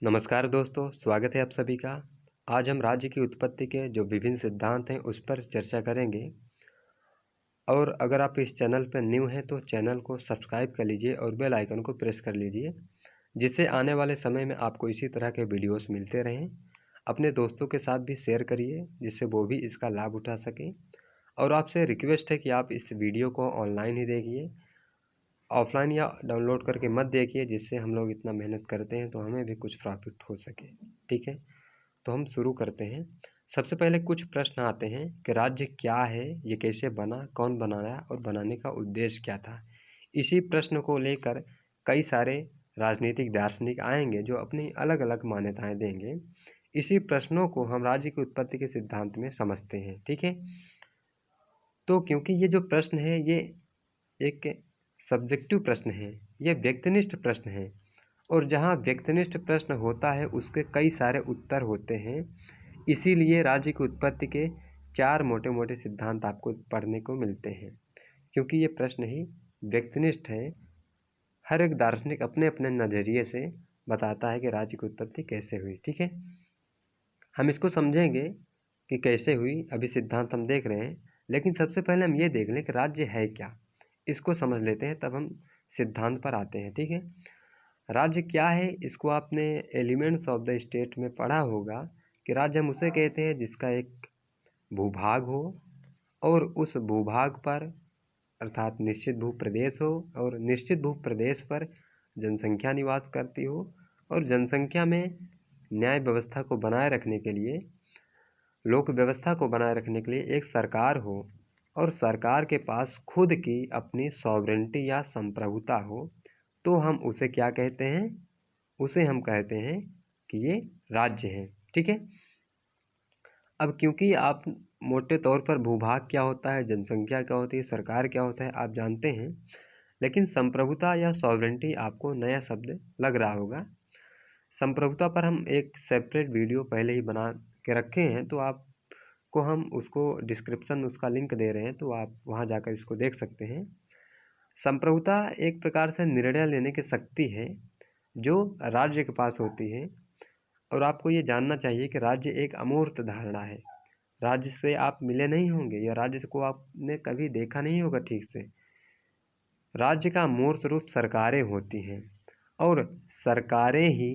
नमस्कार दोस्तों, स्वागत है आप सभी का। आज हम राज्य की उत्पत्ति के जो विभिन्न सिद्धांत हैं उस पर चर्चा करेंगे। और अगर आप इस चैनल पर न्यू हैं तो चैनल को सब्सक्राइब कर लीजिए और बेल आइकन को प्रेस कर लीजिए, जिससे आने वाले समय में आपको इसी तरह के वीडियोस मिलते रहें। अपने दोस्तों के साथ भी शेयर करिए जिससे वो भी इसका लाभ उठा सकें। और आपसे रिक्वेस्ट है कि आप इस वीडियो को ऑनलाइन ही देखिए, ऑफलाइन या डाउनलोड करके मत देखिए, जिससे हम लोग इतना मेहनत करते हैं तो हमें भी कुछ प्रॉफिट हो सके। ठीक है, तो हम शुरू करते हैं। सबसे पहले कुछ प्रश्न आते हैं कि राज्य क्या है, ये कैसे बना, कौन बनाया और बनाने का उद्देश्य क्या था। इसी प्रश्न को लेकर कई सारे राजनीतिक दार्शनिक आएंगे जो अपनी अलग अलग मान्यताएं देंगे। इसी प्रश्नों को हम राज्य की उत्पत्ति के सिद्धांत में समझते हैं। ठीक है, तो क्योंकि ये जो प्रश्न है ये एक सब्जेक्टिव प्रश्न है, ये व्यक्तिनिष्ठ प्रश्न है, और जहाँ व्यक्तिनिष्ठ प्रश्न होता है उसके कई सारे उत्तर होते हैं। इसीलिए राज्य की उत्पत्ति के 4 मोटे मोटे सिद्धांत आपको पढ़ने को मिलते हैं, क्योंकि ये प्रश्न ही व्यक्तिनिष्ठ है। हर एक दार्शनिक अपने अपने नज़रिए से बताता है कि राज्य की उत्पत्ति कैसे हुई। ठीक है, हम इसको समझेंगे कि कैसे हुई, अभी सिद्धांत हम देख रहे हैं। लेकिन सबसे पहले हम ये देख लें कि राज्य है क्या, इसको समझ लेते हैं, तब हम सिद्धांत पर आते हैं। ठीक है, राज्य क्या है, इसको आपने एलिमेंट्स ऑफ द स्टेट में पढ़ा होगा कि राज्य हम उसे कहते हैं जिसका एक भूभाग हो, और उस भूभाग पर अर्थात निश्चित भूप्रदेश हो, और निश्चित भूप्रदेश पर जनसंख्या निवास करती हो, और जनसंख्या में न्याय व्यवस्था को बनाए रखने के लिए, लोक व्यवस्था को बनाए रखने के लिए एक सरकार हो, और सरकार के पास खुद की अपनी सॉवरेंटी या संप्रभुता हो, तो हम उसे क्या कहते हैं, उसे हम कहते हैं कि ये राज्य है। ठीक है, अब क्योंकि आप मोटे तौर पर भूभाग क्या होता है, जनसंख्या क्या होती है, सरकार क्या होता है आप जानते हैं, लेकिन संप्रभुता या सॉवरेंटी आपको नया शब्द लग रहा होगा। संप्रभुता पर हम एक सेपरेट वीडियो पहले ही बना के रखे हैं, तो आपको हम उसको डिस्क्रिप्शन में उसका लिंक दे रहे हैं, तो आप वहाँ जाकर इसको देख सकते हैं। संप्रभुता एक प्रकार से निर्णय लेने की शक्ति है जो राज्य के पास होती है। और आपको ये जानना चाहिए कि राज्य एक अमूर्त धारणा है। राज्य से आप मिले नहीं होंगे, या राज्य को आपने कभी देखा नहीं होगा ठीक से। राज्य का मूर्त रूप सरकारें होती हैं, और सरकारें ही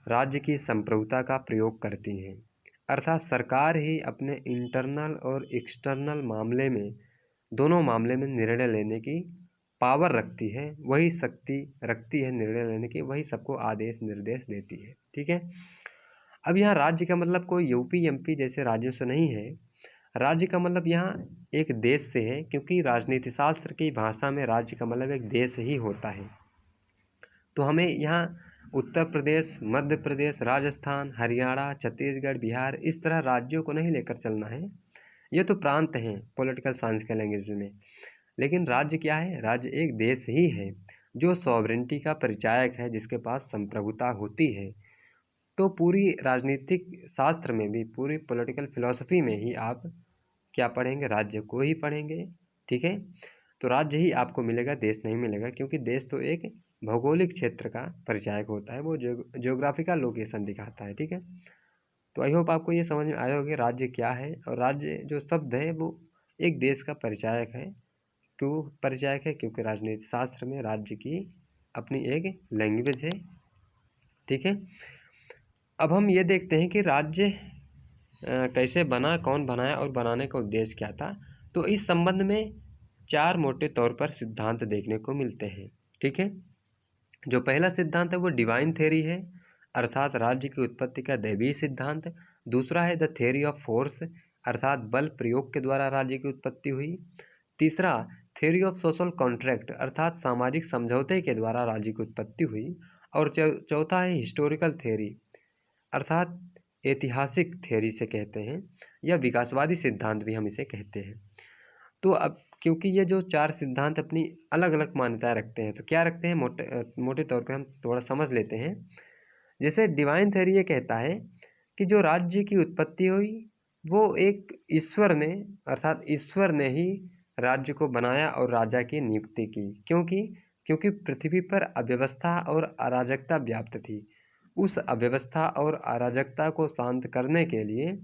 राज्य की संप्रभुता का प्रयोग करती हैं। अर्थात सरकार ही अपने इंटरनल और एक्सटर्नल मामले में, दोनों मामले में निर्णय लेने की पावर रखती है, वही शक्ति रखती है निर्णय लेने की, वही सबको आदेश निर्देश देती है। ठीक है, अब यहाँ राज्य का मतलब कोई यूपी एमपी जैसे राज्यों से नहीं है। राज्य का मतलब यहाँ एक देश से है, क्योंकि राजनीति शास्त्र की भाषा में राज्य का मतलब एक देश ही होता है। तो हमें यहाँ उत्तर प्रदेश, मध्य प्रदेश, राजस्थान, हरियाणा, छत्तीसगढ़, बिहार, इस तरह राज्यों को नहीं लेकर चलना है। ये तो प्रांत हैं पॉलिटिकल साइंस के लैंग्वेज में। लेकिन राज्य क्या है, राज्य एक देश ही है जो सॉवरेंटी का परिचायक है, जिसके पास संप्रभुता होती है। तो पूरी राजनीतिक शास्त्र में भी, पूरी पॉलिटिकल फिलॉसफी में ही आप क्या पढ़ेंगे, राज्य को ही पढ़ेंगे। ठीक है, तो राज्य ही आपको मिलेगा, देश नहीं मिलेगा, क्योंकि देश तो एक भौगोलिक क्षेत्र का परिचायक होता है, वो ज्योग्राफिकल लोकेशन दिखाता है। ठीक है, तो आई होप आपको ये समझ में आया होगा राज्य क्या है। और राज्य जो शब्द है वो एक देश का परिचायक है। क्यों परिचायक है, क्योंकि राजनीति शास्त्र में राज्य की अपनी एक लैंग्वेज है। ठीक है, अब हम ये देखते हैं कि राज्य कैसे बना, कौन बनाया और बनाने का उद्देश्य क्या था। तो इस संबंध में 4 मोटे तौर पर सिद्धांत देखने को मिलते हैं। ठीक है, जो पहला सिद्धांत है वो डिवाइन थ्योरी है, अर्थात राज्य की उत्पत्ति का दैवीय सिद्धांत। दूसरा है द थ्योरी ऑफ फोर्स, अर्थात बल प्रयोग के द्वारा राज्य की उत्पत्ति हुई। तीसरा थ्योरी ऑफ सोशल कॉन्ट्रैक्ट, अर्थात सामाजिक समझौते के द्वारा राज्य की उत्पत्ति हुई। और चौथा है हिस्टोरिकल थ्योरी, अर्थात ऐतिहासिक थ्योरी से कहते हैं, या विकासवादी सिद्धांत भी हम इसे कहते हैं। तो अब क्योंकि ये जो 4 सिद्धांत अपनी अलग अलग मान्यताएं रखते हैं, तो क्या रखते हैं, मोटे तौर पे हम थोड़ा समझ लेते हैं। जैसे डिवाइन थ्योरी ये कहता है कि जो राज्य की उत्पत्ति हुई वो एक ईश्वर ने, अर्थात ईश्वर ने ही राज्य को बनाया और राजा की नियुक्ति की। क्योंकि पृथ्वी पर अव्यवस्था और अराजकता व्याप्त थी, उस अव्यवस्था और अराजकता को शांत करने के लिए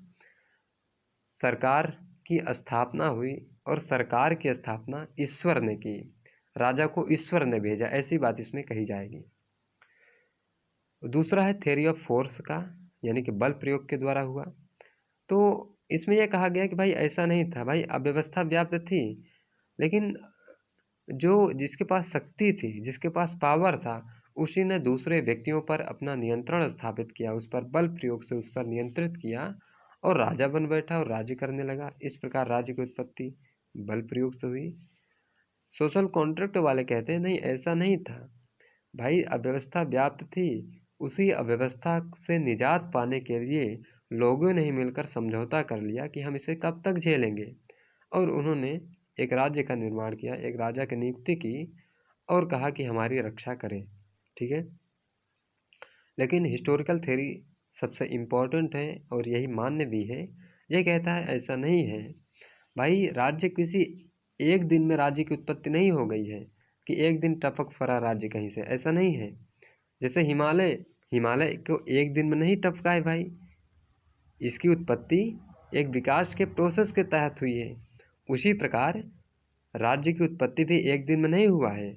सरकार की स्थापना हुई और सरकार की स्थापना ईश्वर ने की, राजा को ईश्वर ने भेजा, ऐसी बात इसमें कही जाएगी। दूसरा है थ्योरी ऑफ फोर्स का, यानी कि बल प्रयोग के द्वारा हुआ। तो इसमें यह कहा गया कि भाई ऐसा नहीं था, भाई अव्यवस्था व्याप्त थी, लेकिन जो जिसके पास शक्ति थी, जिसके पास पावर था, उसी ने दूसरे व्यक्तियों पर अपना नियंत्रण स्थापित किया, उस पर बल प्रयोग से उस पर नियंत्रित किया और राजा बन बैठा और राज्य करने लगा। इस प्रकार राज्य की उत्पत्ति बल प्रयोग से हुई। सोशल कॉन्ट्रैक्ट वाले कहते हैं नहीं, ऐसा नहीं था भाई, अव्यवस्था व्याप्त थी, उसी अव्यवस्था से निजात पाने के लिए लोगों ने ही मिलकर समझौता कर लिया कि हम इसे कब तक झेलेंगे, और उन्होंने एक राज्य का निर्माण किया, एक राजा की नियुक्ति की और कहा कि हमारी रक्षा करें। ठीक है, लेकिन हिस्टोरिकल थ्योरी सबसे इम्पोर्टेंट है और यही मान्य भी है। यह कहता है ऐसा नहीं है भाई, राज्य किसी एक दिन में राज्य की उत्पत्ति नहीं हो गई है कि एक दिन टपक पड़ा राज्य कहीं से, ऐसा नहीं है। जैसे हिमालय को एक दिन में नहीं टपका है भाई, इसकी उत्पत्ति एक विकास के प्रोसेस के तहत हुई है। उसी प्रकार राज्य की उत्पत्ति भी एक दिन में नहीं हुआ है,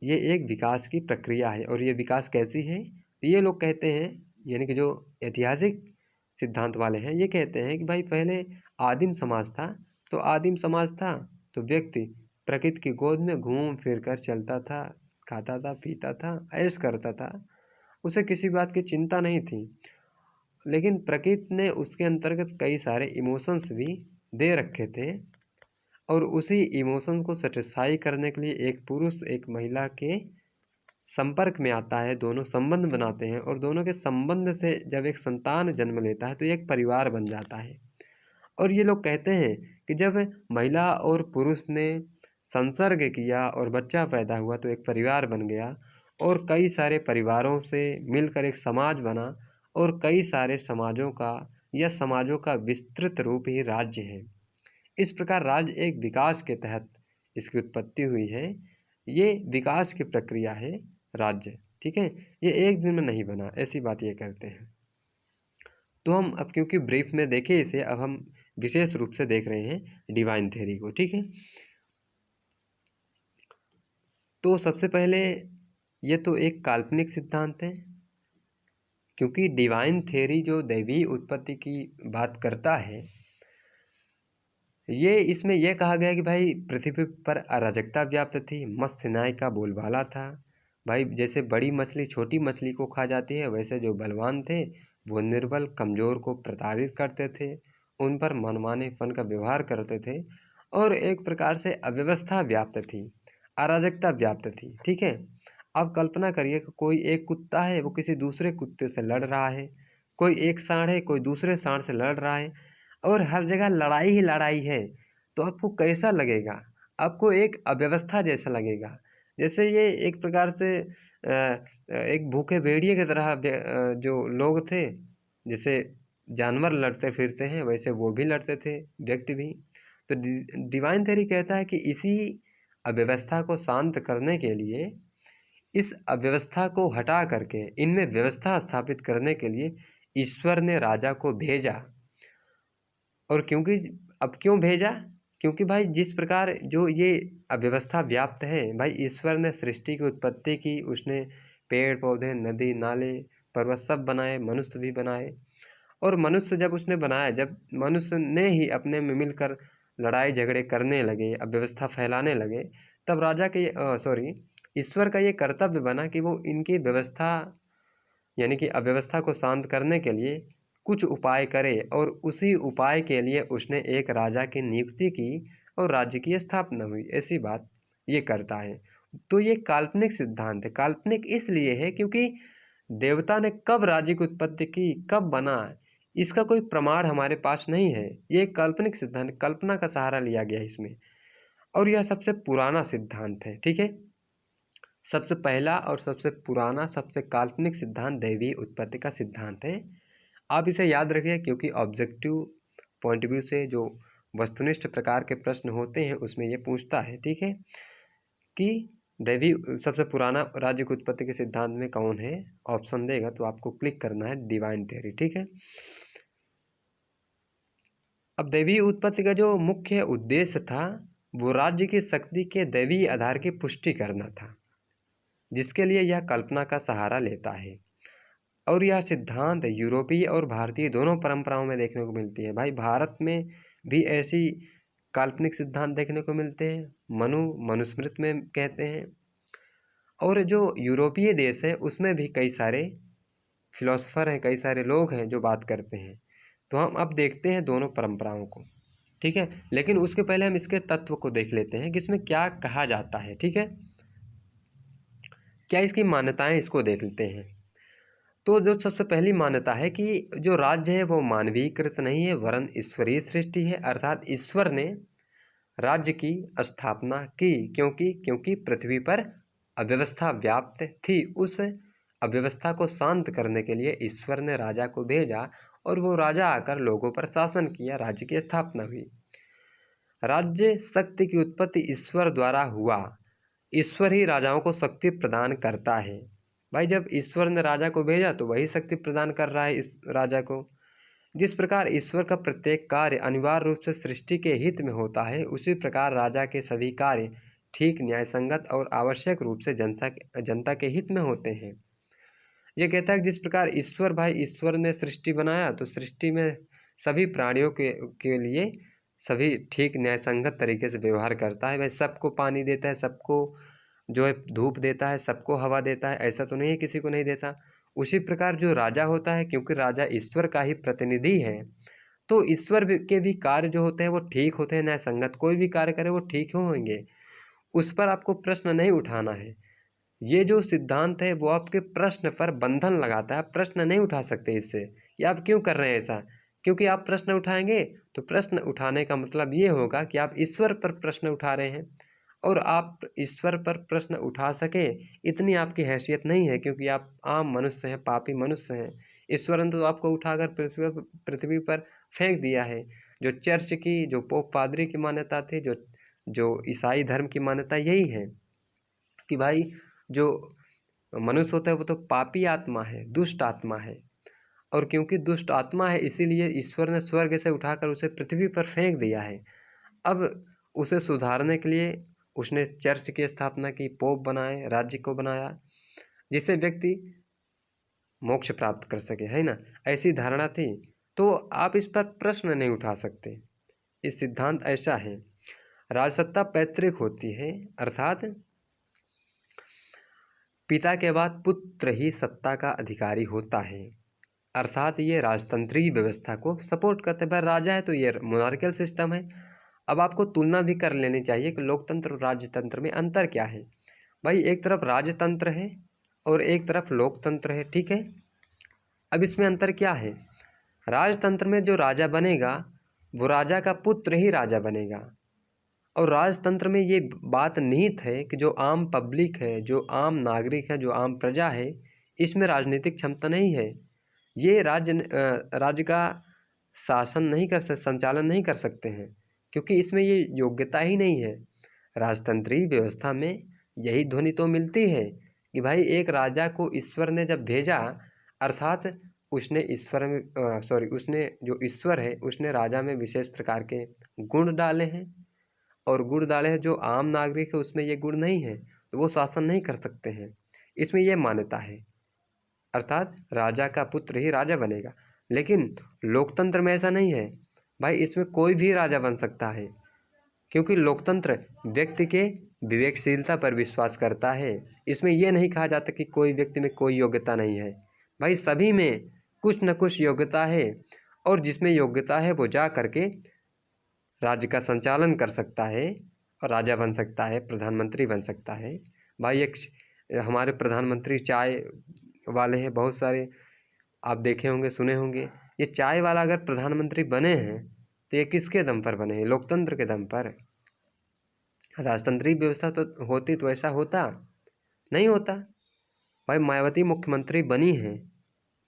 ये एक विकास की प्रक्रिया है। और ये विकास कैसी है, ये लोग कहते हैं, यानी कि जो ऐतिहासिक सिद्धांत वाले हैं, ये कहते हैं कि भाई पहले आदिम समाज था, तो आदिम समाज था तो व्यक्ति प्रकृति की गोद में घूम फिर कर चलता था, खाता था, पीता था, ऐश करता था, उसे किसी बात की चिंता नहीं थी। लेकिन प्रकृति ने उसके अंतर्गत कई सारे इमोशंस भी दे रखे थे, और उसी इमोशंस को सेटिस्फाई करने के लिए एक पुरुष एक महिला के संपर्क में आता है, दोनों संबंध बनाते हैं, और दोनों के संबंध से जब एक संतान जन्म लेता है तो एक परिवार बन जाता है। और ये लोग कहते हैं कि जब महिला और पुरुष ने संसर्ग किया और बच्चा पैदा हुआ तो एक परिवार बन गया, और कई सारे परिवारों से मिलकर एक समाज बना, और कई सारे समाजों का या समाजों का विस्तृत रूप ही राज्य है। इस प्रकार राज्य एक विकास के तहत इसकी उत्पत्ति हुई है, ये विकास की प्रक्रिया है राज्य। ठीक है, ये एक दिन में नहीं बना, ऐसी बात ये करते हैं। तो हम अब क्योंकि ब्रीफ में देखे इसे, अब हम विशेष रूप से देख रहे हैं डिवाइन थ्योरी को। ठीक है, तो सबसे पहले ये तो एक काल्पनिक सिद्धांत है, क्योंकि डिवाइन थ्योरी जो दैवीय उत्पत्ति की बात करता है, ये इसमें यह कहा गया कि भाई पृथ्वी पर अराजकता व्याप्त थी, मत्स्य न्याय का बोलबाला था। भाई जैसे बड़ी मछली छोटी मछली को खा जाती है, वैसे जो बलवान थे वो निर्बल कमज़ोर को प्रताड़ित करते थे, उन पर मनमानेपन का व्यवहार करते थे, और एक प्रकार से अव्यवस्था व्याप्त थी, अराजकता व्याप्त थी। ठीक है, अब कल्पना करिए कि कोई एक कुत्ता है, वो किसी दूसरे कुत्ते से लड़ रहा है, कोई एक सांड है, कोई दूसरे सांड से लड़ रहा है, और हर जगह लड़ाई ही लड़ाई है, तो आपको कैसा लगेगा? आपको एक अव्यवस्था जैसा लगेगा। जैसे ये एक प्रकार से एक भूखे भेड़िए की तरह जो लोग थे, जैसे जानवर लड़ते फिरते हैं, वैसे वो भी लड़ते थे, व्यक्ति भी। तो डिवाइन थ्योरी कहता है कि इसी अव्यवस्था को शांत करने के लिए, इस अव्यवस्था को हटा करके इनमें व्यवस्था स्थापित करने के लिए ईश्वर ने राजा को भेजा। और क्योंकि अब क्यों भेजा, क्योंकि भाई जिस प्रकार जो ये अव्यवस्था व्याप्त है, भाई ईश्वर ने सृष्टि की उत्पत्ति की, उसने पेड़ पौधे नदी नाले पर्वत सब बनाए, मनुष्य भी बनाए, और मनुष्य जब उसने बनाया, जब मनुष्य ने ही अपने में मिलकर लड़ाई झगड़े करने लगे, अव्यवस्था फैलाने लगे, तब राजा के ईश्वर का ये कर्तव्य बना कि वो इनकी व्यवस्था यानी कि अव्यवस्था को शांत करने के लिए कुछ उपाय करे, और उसी उपाय के लिए उसने एक राजा की नियुक्ति की और राज्य की स्थापना हुई, ऐसी बात ये करता है। तो ये काल्पनिक सिद्धांत है। काल्पनिक इसलिए है क्योंकि देवता ने कब राज्य की उत्पत्ति की, कब बना, इसका कोई प्रमाण हमारे पास नहीं है। ये एक काल्पनिक सिद्धांत, कल्पना का सहारा लिया गया इसमें, और यह सबसे पुराना सिद्धांत है। ठीक है, सबसे पहला और सबसे पुराना, सबसे काल्पनिक सिद्धांत दैवीय उत्पत्ति का सिद्धांत है। आप इसे याद रखिए, क्योंकि ऑब्जेक्टिव पॉइंट ऑफ व्यू से जो वस्तुनिष्ठ प्रकार के प्रश्न होते हैं उसमें ये पूछता है। ठीक है, कि दैवी सबसे पुराना राज्य की उत्पत्ति के सिद्धांत में कौन है? ऑप्शन देगा तो आपको क्लिक करना है डिवाइन थ्योरी, ठीक है। अब दैवीय उत्पत्ति का जो मुख्य उद्देश्य था वो राज्य की शक्ति के दैवीय आधार की पुष्टि करना था, जिसके लिए यह कल्पना का सहारा लेता है। और यह सिद्धांत यूरोपीय और भारतीय दोनों परंपराओं में देखने को मिलती है। भाई भारत में भी ऐसी काल्पनिक सिद्धांत देखने को मिलते हैं, मनुस्मृति में कहते हैं, और जो यूरोपीय देश है उसमें भी कई सारे फिलोसफर हैं, कई सारे लोग हैं जो बात करते हैं। तो हम अब देखते हैं दोनों परंपराओं को, ठीक है। लेकिन उसके पहले हम इसके तत्व को देख लेते हैं कि इसमें क्या कहा जाता है, ठीक है, क्या इसकी मान्यताएं, इसको देख लेते हैं। तो जो सबसे पहली मान्यता है कि जो राज्य है वो मानवीकृत नहीं है वरन ईश्वरीय सृष्टि है, अर्थात ईश्वर ने राज्य की स्थापना की क्योंकि पृथ्वी पर अव्यवस्था व्याप्त थी। उस अव्यवस्था को शांत करने के लिए ईश्वर ने राजा को भेजा और वो राजा आकर लोगों पर शासन किया, राज्य की स्थापना हुई। राज्य शक्ति की उत्पत्ति ईश्वर द्वारा हुआ, ईश्वर ही राजाओं को शक्ति प्रदान करता है। भाई जब ईश्वर ने राजा को भेजा तो वही शक्ति प्रदान कर रहा है इस राजा को। जिस प्रकार ईश्वर का प्रत्येक कार्य अनिवार्य रूप से सृष्टि के हित में होता है, उसी प्रकार राजा के सभी कार्य ठीक, न्यायसंगत और आवश्यक रूप से जनता के हित में होते हैं। ये कहता है कि जिस प्रकार ईश्वर ने सृष्टि बनाया तो सृष्टि में सभी प्राणियों के लिए सभी ठीक न्यायसंगत तरीके से व्यवहार करता है। भाई सबको पानी देता है, सबको जो है धूप देता है, सबको हवा देता है, ऐसा तो नहीं है किसी को नहीं देता। उसी प्रकार जो राजा होता है, क्योंकि राजा ईश्वर का ही प्रतिनिधि है, तो ईश्वर के भी कार्य जो होते हैं वो ठीक होते हैं, न्यायसंगत। कोई भी कार्य करे वो ठीक होंगे, उस पर आपको प्रश्न नहीं उठाना है। ये जो सिद्धांत है वो आपके प्रश्न पर बंधन लगाता है, आप प्रश्न नहीं उठा सकते इससे। ये आप क्यों कर रहे हैं ऐसा? क्योंकि आप प्रश्न उठाएंगे तो प्रश्न उठाने का मतलब ये होगा कि आप ईश्वर पर प्रश्न उठा रहे हैं, और आप ईश्वर पर प्रश्न उठा सके इतनी आपकी हैसियत नहीं है, क्योंकि आप आम मनुष्य हैं, पापी मनुष्य हैं। ईश्वर ने तो आपको उठाकर पृथ्वी पर फेंक दिया है। जो चर्च की, जो पोप पादरी की मान्यता थी, जो ईसाई धर्म की मान्यता यही है कि भाई जो मनुष्य होता है वो तो पापी आत्मा है, दुष्ट आत्मा है, और क्योंकि दुष्ट आत्मा है इसीलिए ईश्वर ने स्वर्ग से उठाकर उसे पृथ्वी पर फेंक दिया है। अब उसे सुधारने के लिए उसने चर्च की स्थापना की, पोप बनाए, राज्य को बनाया, जिससे व्यक्ति मोक्ष प्राप्त कर सके, है ना, ऐसी धारणा थी। तो आप इस पर प्रश्न नहीं उठा सकते। इस सिद्धांत ऐसा है। राजसत्ता पैतृक होती है, अर्थात पिता के बाद पुत्र ही सत्ता का अधिकारी होता है, अर्थात ये राजतंत्रीय व्यवस्था को सपोर्ट करते हैं। राजा है तो ये मोनार्कियल सिस्टम है। अब आपको तुलना भी कर लेनी चाहिए कि लोकतंत्र और राजतंत्र में अंतर क्या है। भाई एक तरफ राजतंत्र है और एक तरफ लोकतंत्र है, ठीक है। अब इसमें अंतर क्या है? राजतंत्र में जो राजा बनेगा वो राजा का पुत्र ही राजा बनेगा, और राजतंत्र में ये बात निहित है कि जो आम पब्लिक है, जो आम नागरिक है, जो आम प्रजा है, इसमें राजनीतिक क्षमता नहीं है। ये राज्य का शासन नहीं कर सकते, संचालन नहीं कर सकते हैं, क्योंकि इसमें ये योग्यता ही नहीं है। राजतंत्रीय व्यवस्था में यही ध्वनि तो मिलती है कि भाई एक राजा को ईश्वर ने जब भेजा, अर्थात उसने उसने जो ईश्वर है उसने राजा में विशेष प्रकार के गुण डाले हैं, और गुण डाले हैं जो आम नागरिक है उसमें ये गुण नहीं है, तो वो शासन नहीं कर सकते हैं। इसमें ये मान्यता है, अर्थात राजा का पुत्र ही राजा बनेगा। लेकिन लोकतंत्र में ऐसा नहीं है भाई, इसमें कोई भी राजा बन सकता है, क्योंकि लोकतंत्र व्यक्ति के विवेकशीलता पर विश्वास करता है। इसमें यह नहीं कहा जाता कि कोई व्यक्ति में कोई योग्यता नहीं है। भाई सभी में कुछ न कुछ योग्यता है, और जिसमें योग्यता है वो जा करके राज्य का संचालन कर सकता है और राजा बन सकता है, प्रधानमंत्री बन सकता है। भाई एक हमारे प्रधानमंत्री चाय वाले हैं बहुत सारे, आप देखे होंगे, सुने होंगे। ये चाय वाला अगर प्रधानमंत्री बने हैं तो ये किसके दम पर बने हैं? लोकतंत्र के दम पर। राजतंत्रीय व्यवस्था तो होती तो ऐसा होता नहीं होता। भाई मायावती मुख्यमंत्री बनी हैं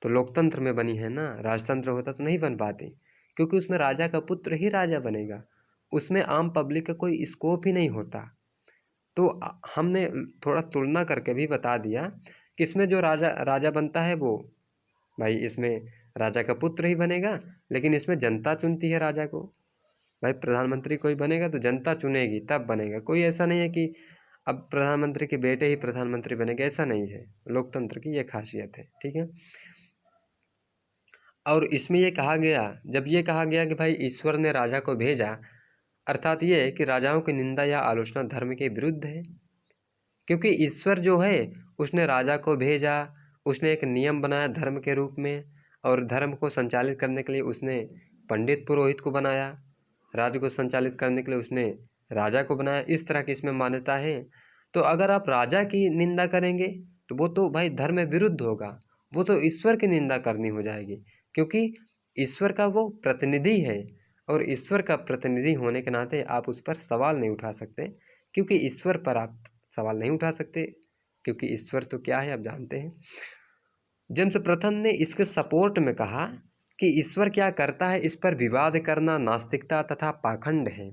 तो लोकतंत्र में बनी है ना, राजतंत्र होता तो नहीं बन पाती, क्योंकि उसमें राजा का पुत्र ही राजा बनेगा, उसमें आम पब्लिक का कोई स्कोप ही नहीं होता। तो हमने थोड़ा तुलना करके भी बता दिया कि इसमें जो राजा बनता है वो भाई इसमें राजा का पुत्र ही बनेगा, लेकिन इसमें जनता चुनती है राजा को। भाई प्रधानमंत्री कोई बनेगा तो जनता चुनेगी तब बनेगा, कोई ऐसा नहीं है कि अब प्रधानमंत्री के बेटे ही प्रधानमंत्री बनेंगे, ऐसा नहीं है। लोकतंत्र की ये खासियत है, ठीक है। और इसमें ये कहा गया, जब ये कहा गया कि भाई ईश्वर ने राजा को भेजा, अर्थात ये है कि राजाओं की निंदा या आलोचना धर्म के विरुद्ध है, क्योंकि ईश्वर जो है उसने राजा को भेजा, उसने एक नियम बनाया धर्म के रूप में, और धर्म को संचालित करने के लिए उसने पंडित पुरोहित को बनाया, राज्य को संचालित करने के लिए उसने राजा को बनाया। इस तरह की इसमें मान्यता है। तो अगर आप राजा की निंदा करेंगे तो वो तो भाई धर्म में विरुद्ध होगा, वो तो ईश्वर की निंदा करनी हो जाएगी, क्योंकि ईश्वर का वो प्रतिनिधि है, और ईश्वर का प्रतिनिधि होने के नाते आप उस पर सवाल नहीं उठा सकते, क्योंकि ईश्वर पर आप सवाल नहीं उठा सकते, क्योंकि ईश्वर तो क्या है आप जानते हैं। जेम्स प्रथम ने इसके सपोर्ट में कहा कि ईश्वर क्या करता है इस पर विवाद करना नास्तिकता तथा पाखंड है।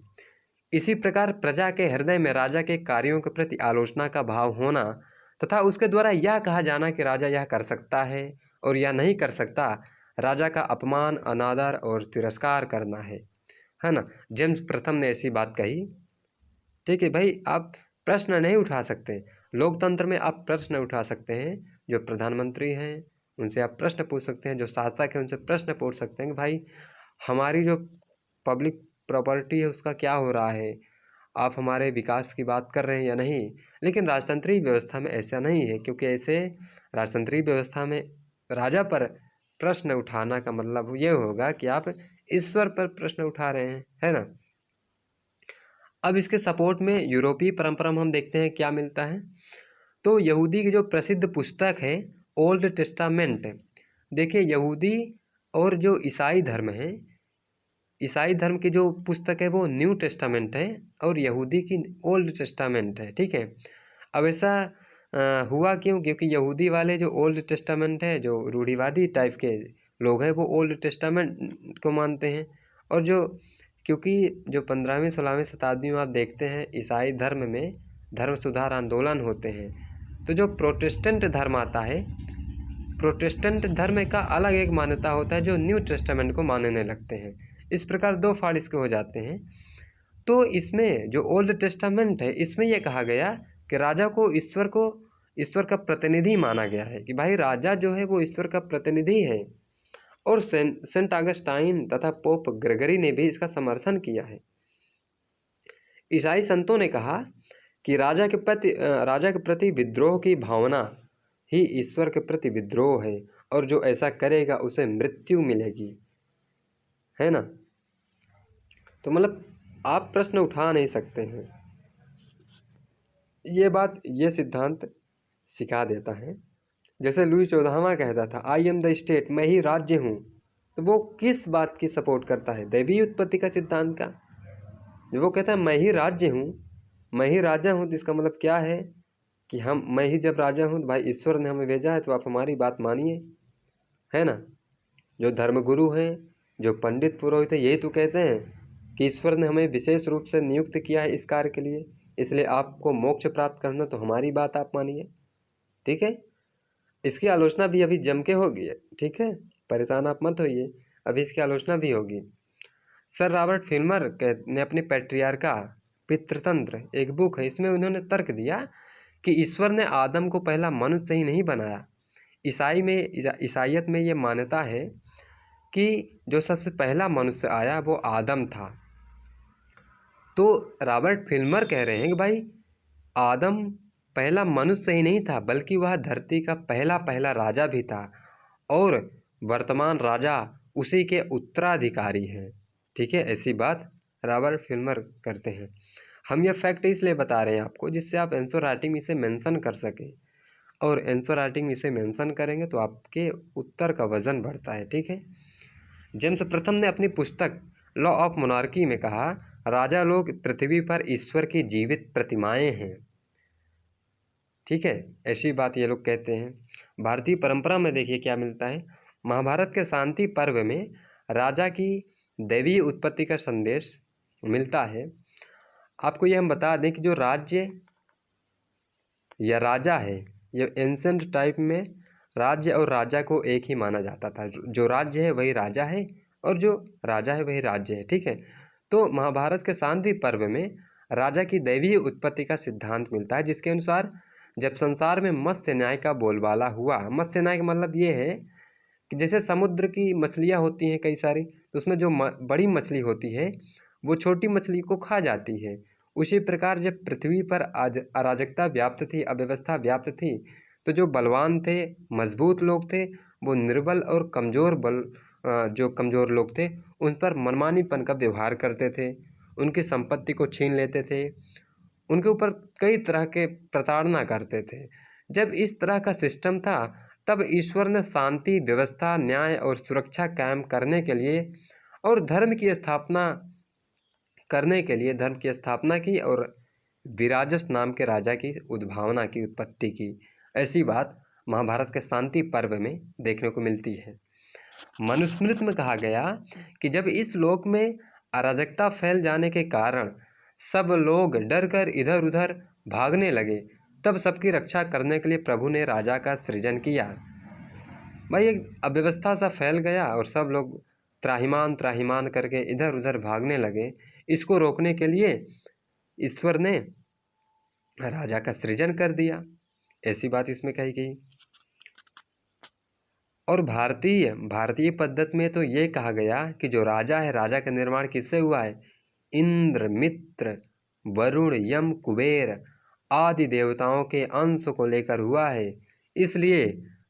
इसी प्रकार प्रजा के हृदय में राजा के कार्यों के प्रति आलोचना का भाव होना तथा उसके द्वारा यह कहा जाना कि राजा यह कर सकता है और यह नहीं कर सकता, राजा का अपमान, अनादर और तिरस्कार करना है ना। जेम्स प्रथम ने ऐसी बात कही, ठीक है भाई। आप प्रश्न नहीं उठा सकते, लोकतंत्र में आप प्रश्न उठा सकते हैं, जो प्रधानमंत्री हैं उनसे आप प्रश्न पूछ सकते हैं, जो शासक हैं उनसे प्रश्न पूछ सकते हैं कि भाई हमारी जो पब्लिक प्रॉपर्टी है उसका क्या हो रहा है, आप हमारे विकास की बात कर रहे हैं या नहीं। लेकिन राजतंत्रीय व्यवस्था में ऐसा नहीं है, क्योंकि ऐसे राजतंत्रीय व्यवस्था में राजा पर प्रश्न उठाना का मतलब ये होगा कि आप ईश्वर पर प्रश्न उठा रहे हैं, है ना। अब इसके सपोर्ट में यूरोपीय परंपरा में हम देखते हैं क्या मिलता है। तो यहूदी की जो प्रसिद्ध पुस्तक है ओल्ड टेस्टामेंट, देखिए यहूदी और जो ईसाई धर्म है, ईसाई धर्म की जो पुस्तक है वो न्यू टेस्टामेंट है और यहूदी की ओल्ड टेस्टामेंट है, ठीक है। अब ऐसा हुआ क्यों? क्योंकि यहूदी वाले जो ओल्ड टेस्टामेंट है, जो रूढ़िवादी टाइप के लोग हैं, वो ओल्ड टेस्टामेंट को मानते हैं, और जो क्योंकि जो 15वीं 16वीं शताब्दी में आप देखते हैं ईसाई धर्म में धर्म सुधार आंदोलन होते हैं, तो जो प्रोटेस्टेंट धर्म आता है, प्रोटेस्टेंट धर्म का अलग एक मान्यता होता है जो न्यू टेस्टामेंट को मानने लगते हैं। इस प्रकार दो फाड़ इसके हो जाते हैं। तो इसमें जो ओल्ड टेस्टामेंट है इसमें यह कहा गया कि राजा को ईश्वर का प्रतिनिधि माना गया है, कि भाई राजा जो है वो ईश्वर का प्रतिनिधि है। और सेंट ऑगस्टाइन तथा पोप ग्रेगरी ने भी इसका समर्थन किया है। ईसाई संतों ने कहा कि राजा के प्रति विद्रोह की भावना ही ईश्वर के प्रति विद्रोह है, और जो ऐसा करेगा उसे मृत्यु मिलेगी, है ना। तो मतलब आप प्रश्न उठा नहीं सकते हैं, ये बात ये सिद्धांत सिखा देता है। जैसे लुई 14वां कहता था आई एम द स्टेट, मैं ही राज्य हूँ, तो वो किस बात की सपोर्ट करता है? दैवीय उत्पत्ति का सिद्धांत का। जब वो कहता है मैं ही राज्य हूँ, मैं ही राजा हूँ, तो इसका मतलब क्या है कि मैं ही जब राजा हूँ तो भाई ईश्वर ने हमें भेजा है, तो आप हमारी बात मानिए, है ना। जो धर्मगुरु हैं, जो पंडित पुरोहित है, यही तो कहते हैं कि ईश्वर ने हमें विशेष रूप से नियुक्त किया है इस कार्य के लिए, इसलिए आपको मोक्ष प्राप्त करना, तो हमारी बात आप मानिए, ठीक है। इसकी आलोचना भी अभी जम के होगी, ठीक है, परेशान आप मत होइए, अभी इसकी आलोचना भी होगी। सर रॉबर्ट फिल्मर ने अपने पैट्रियार्का पितृतंत्र एक बुक है, इसमें उन्होंने तर्क दिया कि ईश्वर ने आदम को पहला मनुष्य ही नहीं बनाया। ईसाइयत में ये मान्यता है कि जो सबसे पहला मनुष्य आया वो आदम था। तो रॉबर्ट फिल्मर कह रहे हैं कि भाई आदम पहला मनुष्य ही नहीं था, बल्कि वह धरती का पहला राजा भी था, और वर्तमान राजा उसी के उत्तराधिकारी हैं, ठीक है। ऐसी बात रॉबर्ट फिल्मर करते हैं। हम यह फैक्ट इसलिए बता रहे हैं आपको जिससे आप आंसर राइटिंग में इसे मेंशन कर सकें, और आंसर राइटिंग में इसे मेंशन करेंगे तो आपके उत्तर का वजन बढ़ता है, ठीक है। जेम्स प्रथम ने अपनी पुस्तक लॉ ऑफ मोनार्की में कहा राजा लोग पृथ्वी पर ईश्वर की जीवित प्रतिमाएं हैं, ठीक है। ऐसी बात ये लोग कहते हैं। भारतीय परंपरा में देखिए क्या मिलता है। महाभारत के शांति पर्व में राजा की दैवीय उत्पत्ति का संदेश मिलता है। आपको ये हम बता दें कि जो राज्य या राजा है। ये एंशंट टाइप में राज्य और राजा को एक ही माना जाता था। जो राज्य है वही राजा है और जो राजा है वही राज्य है। ठीक है। तो महाभारत के शांति पर्व में राजा की दैवीय उत्पत्ति का सिद्धांत मिलता है, जिसके अनुसार जब संसार में मत्स्य न्याय का बोलबाला हुआ, मत्स्य न्याय का मतलब ये है कि जैसे समुद्र की मछलियाँ होती हैं कई सारी, तो उसमें जो बड़ी मछली होती है वो छोटी मछली को खा जाती है। उसी प्रकार जब पृथ्वी पर आज अराजकता व्याप्त थी, अव्यवस्था व्याप्त थी, तो जो बलवान थे, मजबूत लोग थे, वो निर्बल और कमज़ोर जो कमज़ोर लोग थे उन पर मनमानीपन का व्यवहार करते थे, उनकी संपत्ति को छीन लेते थे, उनके ऊपर कई तरह के प्रताड़ना करते थे। जब इस तरह का सिस्टम था तब ईश्वर ने शांति, व्यवस्था, न्याय और सुरक्षा कायम करने के लिए और धर्म की स्थापना की और विराजस नाम के राजा की उद्भावना की, उत्पत्ति की। ऐसी बात महाभारत के शांति पर्व में देखने को मिलती है। मनुस्मृति में कहा गया कि जब इस लोक में अराजकता फैल जाने के कारण सब लोग डर कर इधर उधर भागने लगे, तब सबकी रक्षा करने के लिए प्रभु ने राजा का सृजन किया। भाई एक अव्यवस्था सा फैल गया और सब लोग त्राहिमाम त्राहिमाम करके इधर उधर भागने लगे। इसको रोकने के लिए ईश्वर ने राजा का सृजन कर दिया, ऐसी बात इसमें कही गई। और भारतीय पद्धति में तो ये कहा गया कि जो राजा है, राजा का निर्माण किससे हुआ है? इंद्र, मित्र, वरुण, यम, कुबेर आदि देवताओं के अंश को लेकर हुआ है। इसलिए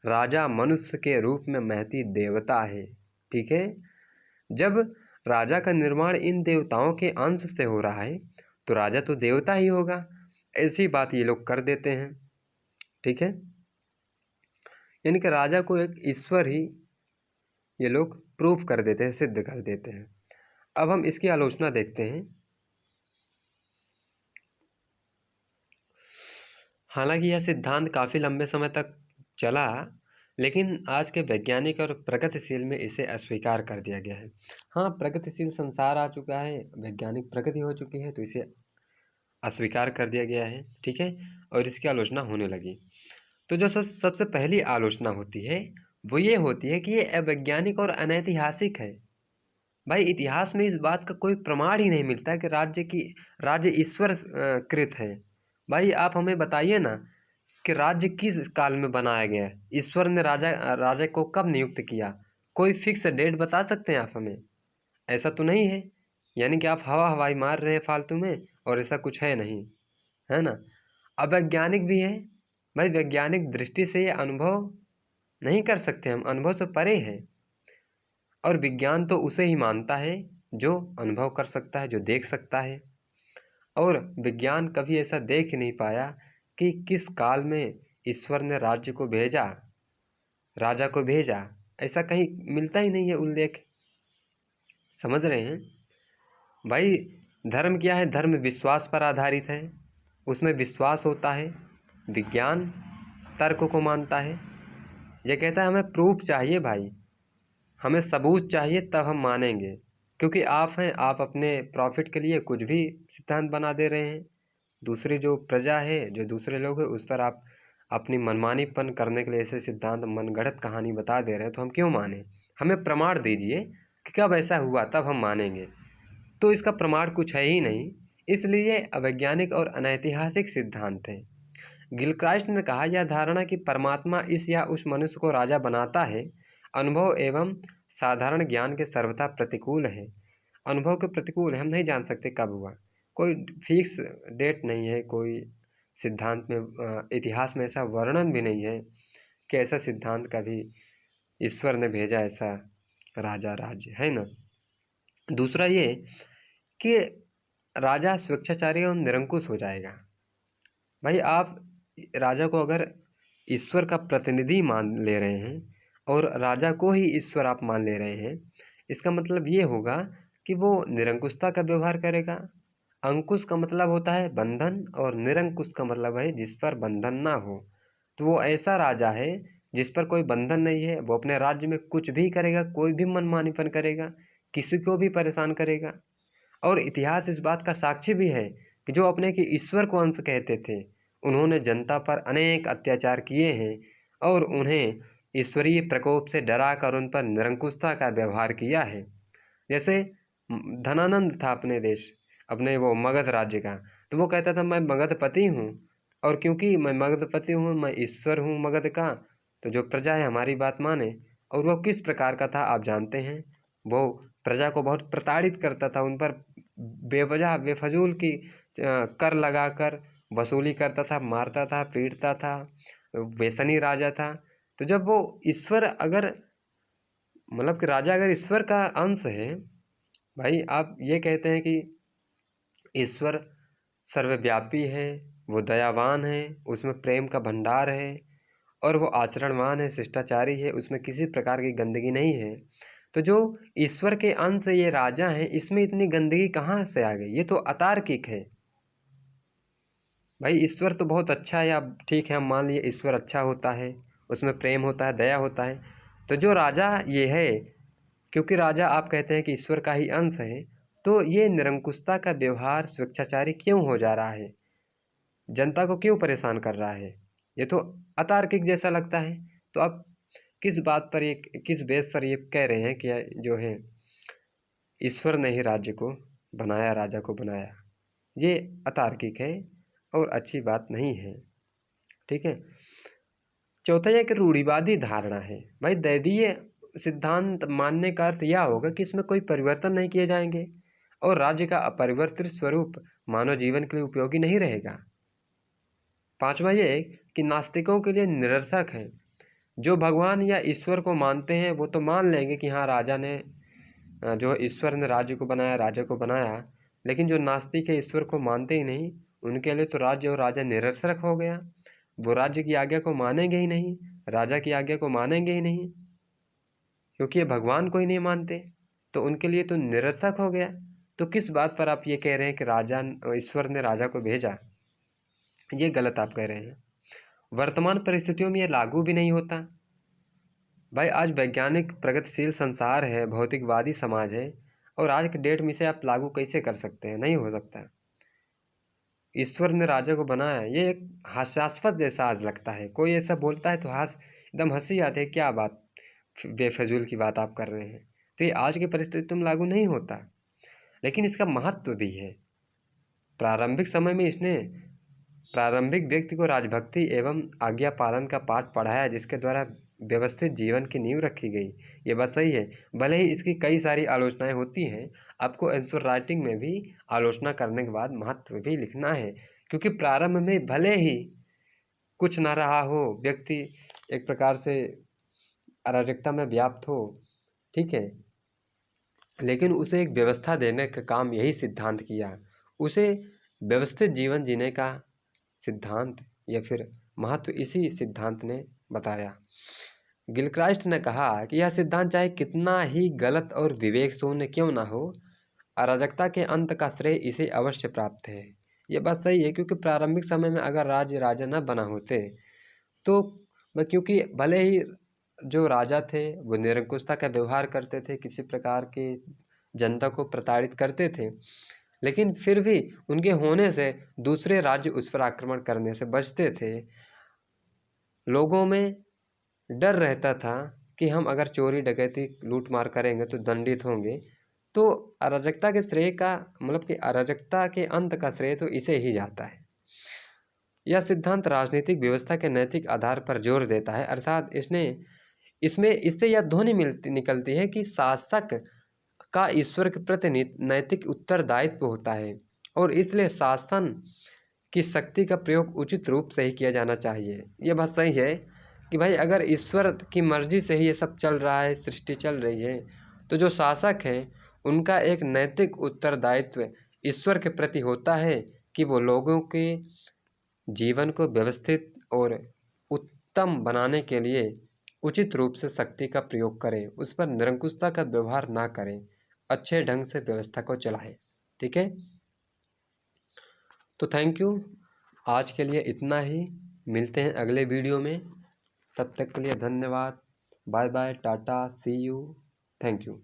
राजा मनुष्य के रूप में महती देवता है। ठीक है। जब राजा का निर्माण इन देवताओं के अंश से हो रहा है तो राजा तो देवता ही होगा, ऐसी बात ये लोग कर देते हैं। ठीक है। यानी कि राजा को एक ईश्वर ही ये लोग प्रूफ कर देते हैं, सिद्ध कर देते हैं। अब हम इसकी आलोचना देखते हैं। हालांकि यह सिद्धांत काफ़ी लंबे समय तक चला, लेकिन आज के वैज्ञानिक और प्रगतिशील में इसे अस्वीकार कर दिया गया है। हाँ, प्रगतिशील संसार आ चुका है, वैज्ञानिक प्रगति हो चुकी है, तो इसे अस्वीकार कर दिया गया है। ठीक है। और इसकी आलोचना होने लगी। तो जो सबसे पहली आलोचना होती है वो ये होती है कि ये अवैज्ञानिक और अनैतिहासिक है। भाई इतिहास में इस बात का कोई प्रमाण ही नहीं मिलता कि राज्य ईश्वर कृत है। भाई आप हमें बताइए ना कि राज्य किस काल में बनाया गया है, ईश्वर ने राजा को कब नियुक्त किया? कोई फिक्स डेट बता सकते हैं आप हमें? ऐसा तो नहीं है। यानी कि आप हवाई मार रहे हैं फालतू में, और ऐसा कुछ है नहीं, है ना। अवैज्ञानिक भी है। भाई वैज्ञानिक दृष्टि से ये अनुभव नहीं कर सकते, हम अनुभव से परे हैं। और विज्ञान तो उसे ही मानता है जो अनुभव कर सकता है, जो देख सकता है। और विज्ञान कभी ऐसा देख नहीं पाया कि किस काल में ईश्वर ने राजा को भेजा। ऐसा कहीं मिलता ही नहीं है उल्लेख। समझ रहे हैं भाई? धर्म क्या है? धर्म विश्वास पर आधारित है, उसमें विश्वास होता है। विज्ञान तर्क को मानता है, ये कहता है हमें प्रूफ चाहिए भाई, हमें सबूत चाहिए तब हम मानेंगे। क्योंकि आप हैं, आप अपने प्रॉफिट के लिए कुछ भी सिद्धांत बना दे रहे हैं। दूसरी जो प्रजा है, जो दूसरे लोग हैं, उस पर आप अपनी मनमानीपन करने के लिए ऐसे सिद्धांत, मनगढ़ंत कहानी बता दे रहे हैं, तो हम क्यों माने? हमें प्रमाण दीजिए कि कब ऐसा हुआ, तब हम मानेंगे। तो इसका प्रमाण कुछ है ही नहीं, इसलिए अवैज्ञानिक और अनैतिहासिक सिद्धांत है। गिलक्राइस्ट ने कहा, यह धारणा कि परमात्मा इस या उस मनुष्य को राजा बनाता है अनुभव एवं साधारण ज्ञान के सर्वथा प्रतिकूल है। अनुभव के प्रतिकूल है, हम नहीं जान सकते कब हुआ, कोई फिक्स डेट नहीं है, कोई सिद्धांत में इतिहास में ऐसा वर्णन भी नहीं है कि ऐसा सिद्धांत कभी ईश्वर ने भेजा, ऐसा राजा राज्य, है ना। दूसरा ये कि राजा स्वेच्छाचारी एवं निरंकुश हो जाएगा। भाई आप राजा को अगर ईश्वर का प्रतिनिधि मान ले रहे हैं और राजा को ही ईश्वर आप मान ले रहे हैं, इसका मतलब ये होगा कि वो निरंकुशता का व्यवहार करेगा। अंकुश का मतलब होता है बंधन और निरंकुश का मतलब है जिस पर बंधन ना हो। तो वो ऐसा राजा है जिस पर कोई बंधन नहीं है, वो अपने राज्य में कुछ भी करेगा, कोई भी मनमानीपन करेगा, किसी को भी परेशान करेगा। और इतिहास इस बात का साक्षी भी है कि जो अपने के ईश्वर को अंश कहते थे उन्होंने जनता पर अनेक अत्याचार किए हैं और उन्हें ईश्वरीय प्रकोप से डराकर उन पर निरंकुशता का व्यवहार किया है। जैसे धनानंद था अपने वो मगध राज्य का, तो वो कहता था मैं मगधपति हूँ, और क्योंकि मैं मगधपति हूँ, मैं ईश्वर हूँ मगध का, तो जो प्रजा है हमारी बात माने। और वो किस प्रकार का था आप जानते हैं, वो प्रजा को बहुत प्रताड़ित करता था, उन पर बेवजह बेफजूल की कर लगाकर वसूली करता था, मारता था, पीटता था, व्यसनी राजा था। तो जब वो ईश्वर अगर मतलब कि राजा अगर ईश्वर का अंश है, भाई आप ये कहते हैं कि ईश्वर सर्वव्यापी है, वो दयावान है, उसमें प्रेम का भंडार है और वो आचरणवान है, शिष्टाचारी है, उसमें किसी प्रकार की गंदगी नहीं है, तो जो ईश्वर के अंश ये राजा हैं, इसमें इतनी गंदगी कहाँ से आ गई? ये तो अतार्किक है। भाई ईश्वर तो बहुत अच्छा है, अब ठीक है हम मान लिए ईश्वर अच्छा होता है, उसमें प्रेम होता है, दया होता है, तो जो राजा ये है, क्योंकि राजा आप कहते हैं कि ईश्वर का ही अंश है, तो ये निरंकुशता का व्यवहार स्वेच्छाचारी क्यों हो जा रहा है? जनता को क्यों परेशान कर रहा है? ये तो अतार्किक जैसा लगता है। तो आप किस बात पर ये, किस बेस पर ये कह रहे हैं कि जो है ईश्वर ने ही राज्य को बनाया, राजा को बनाया? ये अतार्किक है और अच्छी बात नहीं है। ठीक है। चौथा एक रूढ़िवादी धारणा है। भाई दैवीय सिद्धांत मानने का अर्थ यह होगा कि इसमें कोई परिवर्तन नहीं किए जाएंगे और राज्य का अपरिवर्तित स्वरूप मानव जीवन के लिए उपयोगी नहीं रहेगा। पांचवा ये कि नास्तिकों के लिए निरर्थक है। जो भगवान या ईश्वर को मानते हैं वो तो मान लेंगे कि हाँ राजा ने, जो ईश्वर ने राज्य को बनाया, राजा को बनाया, लेकिन जो नास्तिक है, ईश्वर को मानते ही नहीं, उनके लिए तो राज्य और राजा निरर्थक हो गया। वो राज्य की आज्ञा को मानेंगे ही नहीं, राजा की आज्ञा को मानेंगे ही नहीं, क्योंकि ये भगवान को ही नहीं मानते, तो उनके लिए तो निरर्थक हो गया। तो किस बात पर आप ये कह रहे हैं कि राजा, ईश्वर ने राजा को भेजा? ये गलत आप कह रहे हैं। वर्तमान परिस्थितियों में ये लागू भी नहीं होता। भाई आज वैज्ञानिक प्रगतिशील संसार है, भौतिकवादी समाज है, और आज के डेट में इसे आप लागू कैसे कर सकते हैं? नहीं हो सकता। ईश्वर ने राजा को बनाया, ये एक हास्यास्पद जैसा आज लगता है। कोई ऐसा बोलता है तो एकदम हंसी आती है, क्या बात, बेफजूल की बात आप कर रहे हैं। तो ये आज की परिस्थिति में लागू नहीं होता, लेकिन इसका महत्व भी है। प्रारंभिक समय में इसने प्रारंभिक व्यक्ति को राजभक्ति एवं आज्ञा पालन का पाठ पढ़ाया, जिसके द्वारा व्यवस्थित जीवन की नींव रखी गई। ये बात सही है। भले ही इसकी कई सारी आलोचनाएं होती हैं, आपको आंसर राइटिंग में भी आलोचना करने के बाद महत्व भी लिखना है, क्योंकि प्रारंभ में भले ही कुछ ना रहा हो, व्यक्ति एक प्रकार से अराजकता में व्याप्त हो, ठीक है, लेकिन उसे एक व्यवस्था देने का काम यही सिद्धांत किया। उसे व्यवस्थित जीवन जीने का सिद्धांत या फिर महत्व इसी सिद्धांत ने बताया। गिलक्राइस्ट ने कहा कि यह सिद्धांत चाहे कितना ही गलत और विवेक शून्य क्यों ना हो, अराजकता के अंत का श्रेय इसे अवश्य प्राप्त है। ये बात सही है, क्योंकि प्रारंभिक समय में अगर राज्य राजा न बना होते तो क्योंकि भले ही जो राजा थे वो निरंकुशता का व्यवहार करते थे, किसी प्रकार के जनता को प्रताड़ित करते थे, लेकिन फिर भी उनके होने से दूसरे राज्य उस पर आक्रमण करने से बचते थे। लोगों में डर रहता था कि हम अगर चोरी डकैती लूट मार करेंगे तो दंडित होंगे। तो अराजकता के श्रेय का मतलब कि अराजकता के अंत का श्रेय तो इसे ही जाता है। यह सिद्धांत राजनीतिक व्यवस्था के नैतिक आधार पर जोर देता है, अर्थात इससे यह ध्वनि निकलती है कि शासक का ईश्वर के प्रति नैतिक उत्तरदायित्व होता है और इसलिए शासन की शक्ति का प्रयोग उचित रूप से ही किया जाना चाहिए। यह बात सही है कि भाई अगर ईश्वर की मर्जी से ही ये सब चल रहा है, सृष्टि चल रही है, तो जो शासक हैं उनका एक नैतिक उत्तरदायित्व ईश्वर के प्रति होता है कि वो लोगों के जीवन को व्यवस्थित और उत्तम बनाने के लिए उचित रूप से शक्ति का प्रयोग करें, उस पर निरंकुशता का व्यवहार ना करें, अच्छे ढंग से व्यवस्था को चलाएं। ठीक है, तो थैंक यू। आज के लिए इतना ही, मिलते हैं अगले वीडियो में। तब तक के लिए धन्यवाद। Bye bye, tata, see you, thank you.